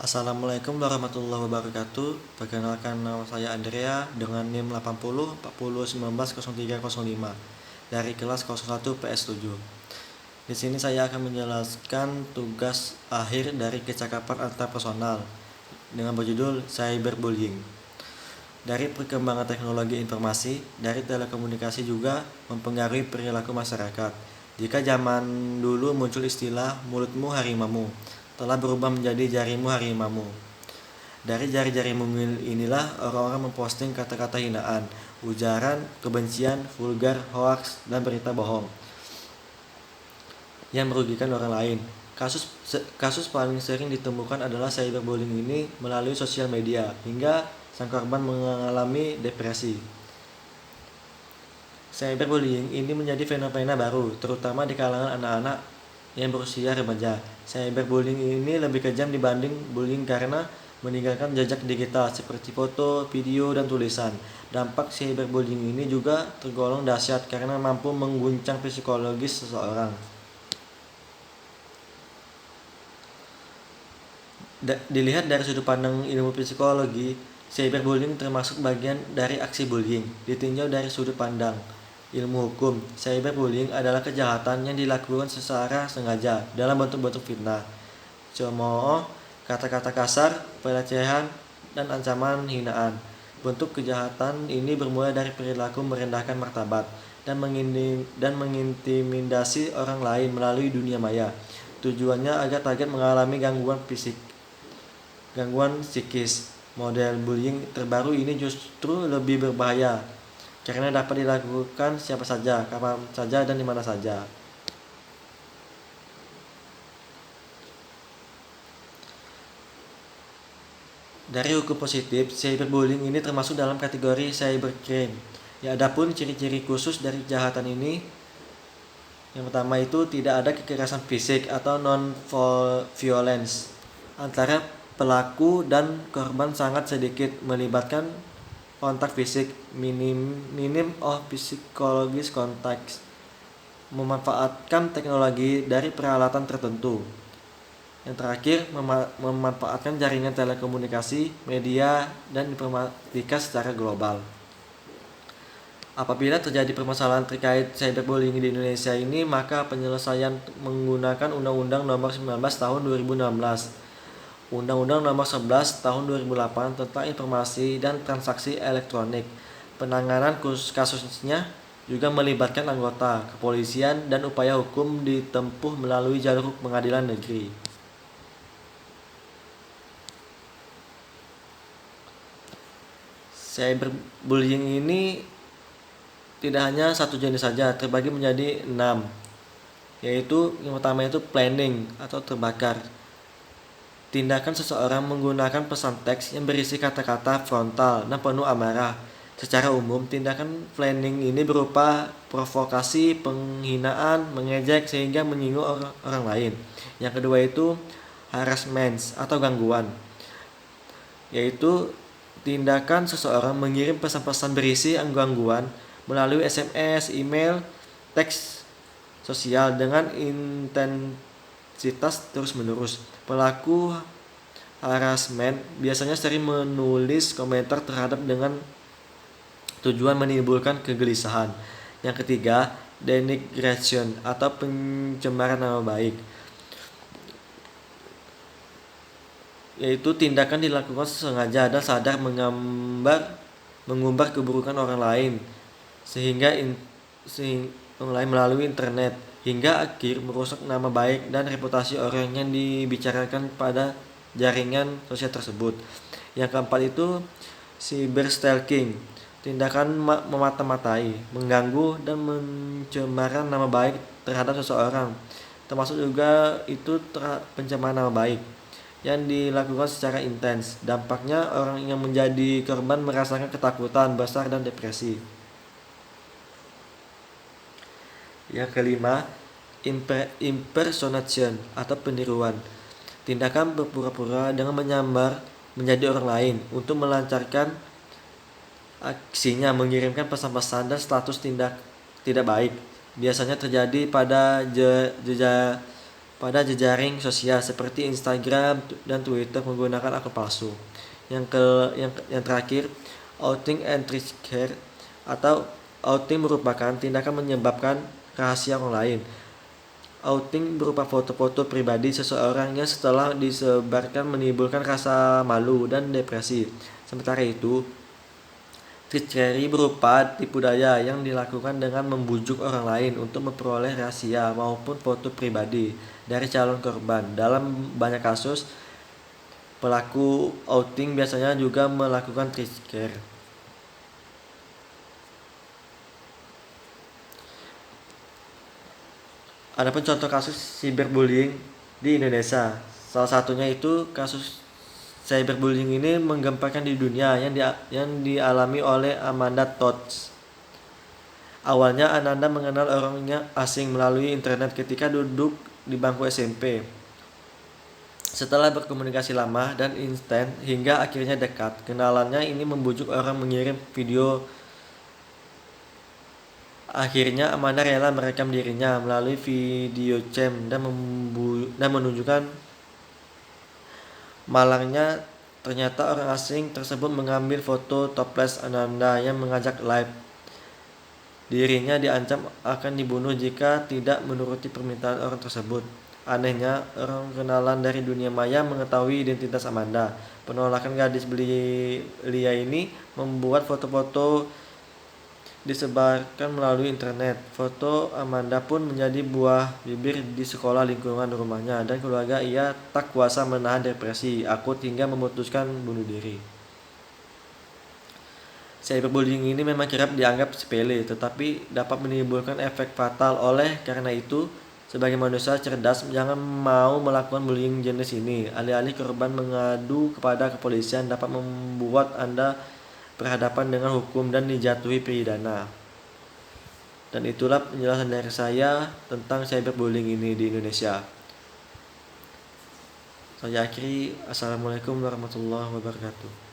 Assalamualaikum warahmatullahi wabarakatuh. Perkenalkan, nama saya Andrea dengan NIM 80 40 19 03 05 dari kelas 01 PS7. Di sini saya akan menjelaskan tugas akhir dari kecakapan antarpersonal dengan berjudul cyberbullying. Dari perkembangan teknologi informasi, dari telekomunikasi juga mempengaruhi perilaku masyarakat. Jika zaman dulu muncul istilah mulutmu harimau, telah berubah menjadi jarimu harimau. Dari jari-jari mungil inilah orang-orang memposting kata-kata hinaan, ujaran, kebencian, vulgar, hoaks, dan berita bohong yang merugikan orang lain. Kasus paling sering ditemukan adalah cyberbullying ini melalui sosial media, hingga sang korban mengalami depresi. Cyberbullying ini menjadi fenomena baru, terutama di kalangan anak-anak yang berusia remaja. Cyberbullying ini lebih kejam dibanding bullying karena meninggalkan jejak digital seperti foto, video, dan tulisan. Dampak cyberbullying ini juga tergolong dahsyat karena mampu mengguncang psikologis seseorang. Dilihat dari sudut pandang ilmu psikologi, cyberbullying termasuk bagian dari aksi bullying. Ditinjau dari sudut pandang ilmu hukum, cyberbullying adalah kejahatan yang dilakukan secara sengaja dalam bentuk-bentuk fitnah, cemooh, kata-kata kasar, pelecehan, dan ancaman hinaan. Bentuk kejahatan ini bermula dari perilaku merendahkan martabat dan mengintimidasi orang lain melalui dunia maya. Tujuannya agar target mengalami gangguan psikis. Model bullying terbaru ini justru lebih berbahaya karena dapat dilakukan siapa saja, kapan saja, dan di mana saja. Dari hukum positif, cyberbullying ini termasuk dalam kategori cybercrime. Ya, adapun ciri-ciri khusus dari kejahatan ini, yang pertama itu tidak ada kekerasan fisik atau non-violence antara pelaku dan korban, sangat sedikit melibatkan kontak fisik, minim psikologis kontaks, memanfaatkan teknologi dari peralatan tertentu. Yang terakhir, memanfaatkan jaringan telekomunikasi, media, dan informatika secara global. Apabila terjadi permasalahan terkait cyberbullying di Indonesia ini, maka penyelesaian menggunakan Undang-Undang Nomor 19 Tahun 2016, Undang-Undang Nomor 11 Tahun 2008 tentang Informasi dan Transaksi Elektronik. Penanganan kasusnya juga melibatkan anggota kepolisian dan upaya hukum ditempuh melalui jalur pengadilan negeri. Cyberbullying ini tidak hanya satu jenis saja, terbagi menjadi 6, yaitu yang pertama itu planning atau terbakar. Tindakan seseorang menggunakan pesan teks yang berisi kata-kata frontal dan penuh amarah. Secara umum, tindakan planning ini berupa provokasi, penghinaan, mengejek sehingga menyinggung orang lain. Yang kedua itu harassment atau gangguan, yaitu tindakan seseorang mengirim pesan-pesan berisi gangguan melalui SMS, email, teks sosial dengan intensitas terus-menerus. Pelaku harassment biasanya sering menulis komentar terhadap dengan tujuan menimbulkan kegelisahan. Yang ketiga, denigration atau pencemaran nama baik, yaitu tindakan dilakukan sengaja dan sadar mengumbar keburukan orang lain sehingga melalui internet hingga akhir merusak nama baik dan reputasi orang yang dibicarakan pada jaringan sosial tersebut. Yang keempat itu cyberstalking, tindakan memata-matai, mengganggu, dan mencemarakan nama baik terhadap seseorang, termasuk juga itu pencemaran nama baik yang dilakukan secara intens. Dampaknya orang yang menjadi korban merasakan ketakutan besar dan depresi. Yang kelima, impersonation atau peniruan, tindakan berpura-pura dengan menyamar menjadi orang lain untuk melancarkan aksinya, mengirimkan pesan-pesan dan status tidak baik. Biasanya terjadi pada pada jejaring sosial seperti Instagram dan Twitter menggunakan akun palsu. Yang terakhir, outing and trickery atau outing merupakan tindakan menyebabkan rahasia orang lain. Outing berupa foto-foto pribadi seseorang yang setelah disebarkan menimbulkan rasa malu dan depresi. Sementara itu, trickery berupa tipu daya yang dilakukan dengan membujuk orang lain untuk memperoleh rahasia maupun foto pribadi dari calon korban. Dalam banyak kasus, pelaku outing biasanya juga melakukan trickery. Adapun contoh kasus cyberbullying di Indonesia, salah satunya itu kasus cyberbullying ini menggemparkan di dunia yang dialami oleh Amanda Tots. Awalnya Ananda mengenal orangnya asing melalui internet ketika duduk di bangku SMP. Setelah berkomunikasi lama dan instan hingga akhirnya dekat, kenalannya ini membujuk orang mengirim video. Akhirnya Amanda rela merekam dirinya melalui video cam dan menunjukkan malangnya. Ternyata orang asing tersebut mengambil foto topless Ananda yang mengajak live. Dirinya diancam akan dibunuh jika tidak menuruti permintaan orang tersebut. Anehnya, orang kenalan dari dunia maya mengetahui identitas Amanda. Penolakan gadis belia ini membuat foto-foto disebarkan melalui internet. Foto Amanda pun menjadi buah bibir di sekolah lingkungan rumahnya dan keluarga. Ia tak kuasa menahan depresi akut hingga memutuskan bunuh diri. Cyberbullying ini memang kerap dianggap sepele, tetapi dapat menimbulkan efek fatal. Oleh karena itu, sebagai manusia cerdas, jangan mau melakukan bullying jenis ini. Alih-alih korban mengadu kepada kepolisian dapat membuat Anda berhadapan dengan hukum dan dijatuhi pidana. Dan itulah penjelasan dari saya tentang cyberbullying ini di Indonesia. Saya akhiri. Assalamualaikum warahmatullahi wabarakatuh.